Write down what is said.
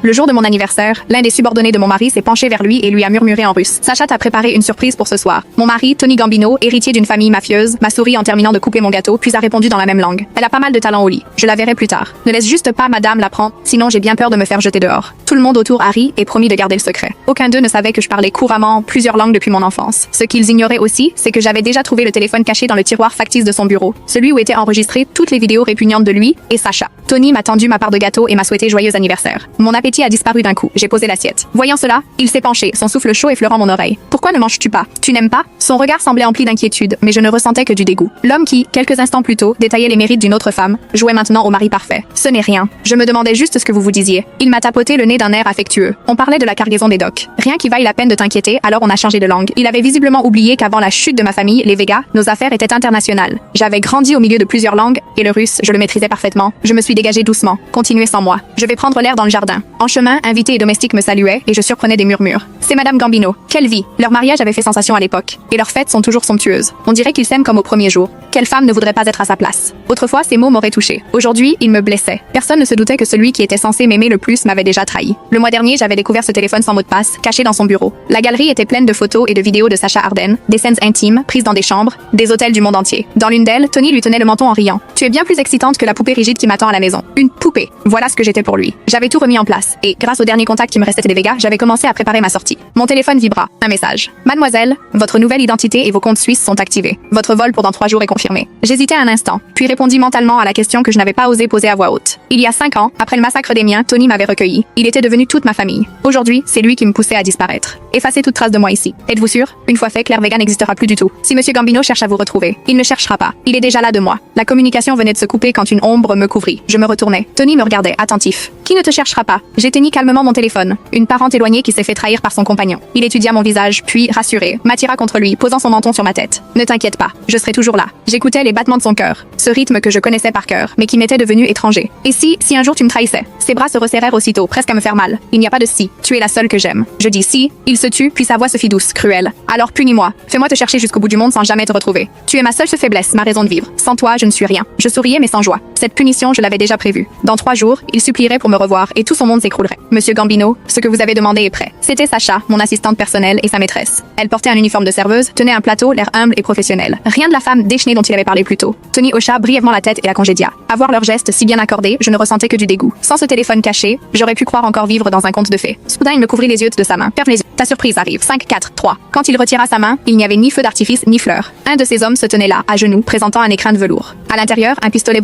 Le jour de mon anniversaire, l'un des subordonnés de mon mari s'est penché vers lui et lui a murmuré en russe. Sacha t'a préparé une surprise pour ce soir. Mon mari, Tony Gambino, héritier d'une famille mafieuse, m'a souri en terminant de couper mon gâteau, puis a répondu dans la même langue. Elle a pas mal de talent au lit. Je la verrai plus tard. Ne laisse juste pas madame la prendre, sinon j'ai bien peur de me faire jeter dehors. Tout le monde autour a ri et promis de garder le secret. Aucun d'eux ne savait que je parlais couramment plusieurs langues depuis mon enfance. Ce qu'ils ignoraient aussi, c'est que j'avais déjà trouvé le téléphone caché dans le tiroir factice de son bureau, celui où étaient enregistrées toutes les vidéos répugnantes de lui et Sacha. Tony m'a tendu ma part de gâteau et m'a souhaité joyeux anniversaire. Mon appétit a disparu d'un coup. J'ai posé l'assiette. Voyant cela, il s'est penché, son souffle chaud effleurant mon oreille. Pourquoi ne manges-tu pas? Tu n'aimes pas? Son regard semblait empli d'inquiétude, mais je ne ressentais que du dégoût. L'homme qui, quelques instants plus tôt, détaillait les mérites d'une autre femme, jouait maintenant au mari parfait. Ce n'est rien. Je me demandais juste ce que vous vous disiez. Il m'a tapoté le nez d'un air affectueux. On parlait de la cargaison des docks. Rien qui vaille la peine de t'inquiéter, alors on a changé de langue. Il avait visiblement oublié qu'avant la chute de ma famille, les Végas, nos affaires étaient internationales. J'avais grandi au milieu de plusieurs langues, et le russe, je le maîtrisais parfaitement. Je me suis dégagée doucement. Continuez sans moi. Je vais prendre l'air dans le jardin. En chemin, invités et domestiques me saluaient, et je surprenais des murmures. C'est Madame Gambino. Quelle vie! Leur mariage avait fait sensation à l'époque. Et leurs fêtes sont toujours somptueuses. On dirait qu'ils s'aiment comme au premier jour. Quelle femme ne voudrait pas être à sa place? Autrefois, ces mots m'auraient touché. Aujourd'hui, ils me blessaient. Personne ne se doutait que celui qui était censé m'aimer le plus m'avait déjà trahi. Le mois dernier, j'avais découvert ce téléphone sans mot de passe, caché dans son bureau. La galerie était pleine de photos et de vidéos de Sacha Arden, des scènes intimes, prises dans des chambres, des hôtels du monde entier. Dans l'une d'elles, Tony lui tenait le menton en riant. Tu es bien plus excitante que la poupée rigide qui m'attend à la maison. Une poupée. Voilà ce que j'étais pour lui. J'avais tout remis en place, et grâce au dernier contact qui me restait des Végas, j'avais commencé à préparer ma sortie. Mon téléphone vibra. Un message. Mademoiselle, votre nouvelle identité et vos comptes suisses sont activés. Votre vol pour dans 3 jours est confirmé. J'hésitais un instant, puis répondis mentalement à la question que je n'avais pas osé poser à voix haute. Il y a 5 ans, après le massacre des miens, Tony m'avait recueilli. Il était devenu toute ma famille. Aujourd'hui, c'est lui qui me poussait à disparaître. Effacez toute trace de moi ici. Êtes-vous sûr? Une fois fait, Claire Vega n'existera plus du tout. Si Monsieur Gambino cherche à vous retrouver, il ne cherchera pas. Il est déjà là de moi. La communication venait de se couper quand une ombre me couvrit. Je me retournai. Tony me regardait, attentif. Qui ne te cherchera pas? J'éteignis calmement mon téléphone. Une parente éloignée qui s'est fait trahir par son compagnon. Il étudia mon visage, puis, rassuré, m'attira contre lui, posant son menton sur ma tête. Ne t'inquiète pas, je serai toujours là. J'écoutais les battements de son cœur, ce rythme que je connaissais par cœur, mais qui m'était devenu étranger. Et si un jour tu me trahissais? Ses bras se resserrèrent aussitôt, presque à me faire mal. Il n'y a pas de si. Tu es la seule que j'aime. Je dis si. Il se tut, puis sa voix se fit douce, cruelle. Alors punis-moi. Fais-moi te chercher jusqu'au bout du monde sans jamais te retrouver. Tu es ma seule faiblesse, ma raison de vivre. Sans toi, je ne suis rien. Je souriais mais sans joie. Cette punition, je l'avais déjà prévue. Dans 3 jours, il supplierait pour me revoir et tout son monde s'écroulerait. Monsieur Gambino, ce que vous avez demandé est prêt. C'était Sacha, mon assistante personnelle et sa maîtresse. Elle portait un uniforme de serveuse, tenait un plateau, l'air humble et professionnel. Rien de la femme déchaînée dont il avait parlé plus tôt. Tony hocha brièvement la tête et la congédia. À voir leurs gestes si bien accordés, je ne ressentais que du dégoût. Sans ce téléphone caché, j'aurais pu croire encore vivre dans un conte de fées. Soudain, il me couvrit les yeux de sa main. Ferme les yeux. Ta surprise arrive. 5, 4, 3. Quand il retira sa main, il n'y avait ni feu d'artifice ni fleurs. Un de ces hommes se tenait là, à genoux, présentant un écrin de velours. À l'intérieur, un pistolet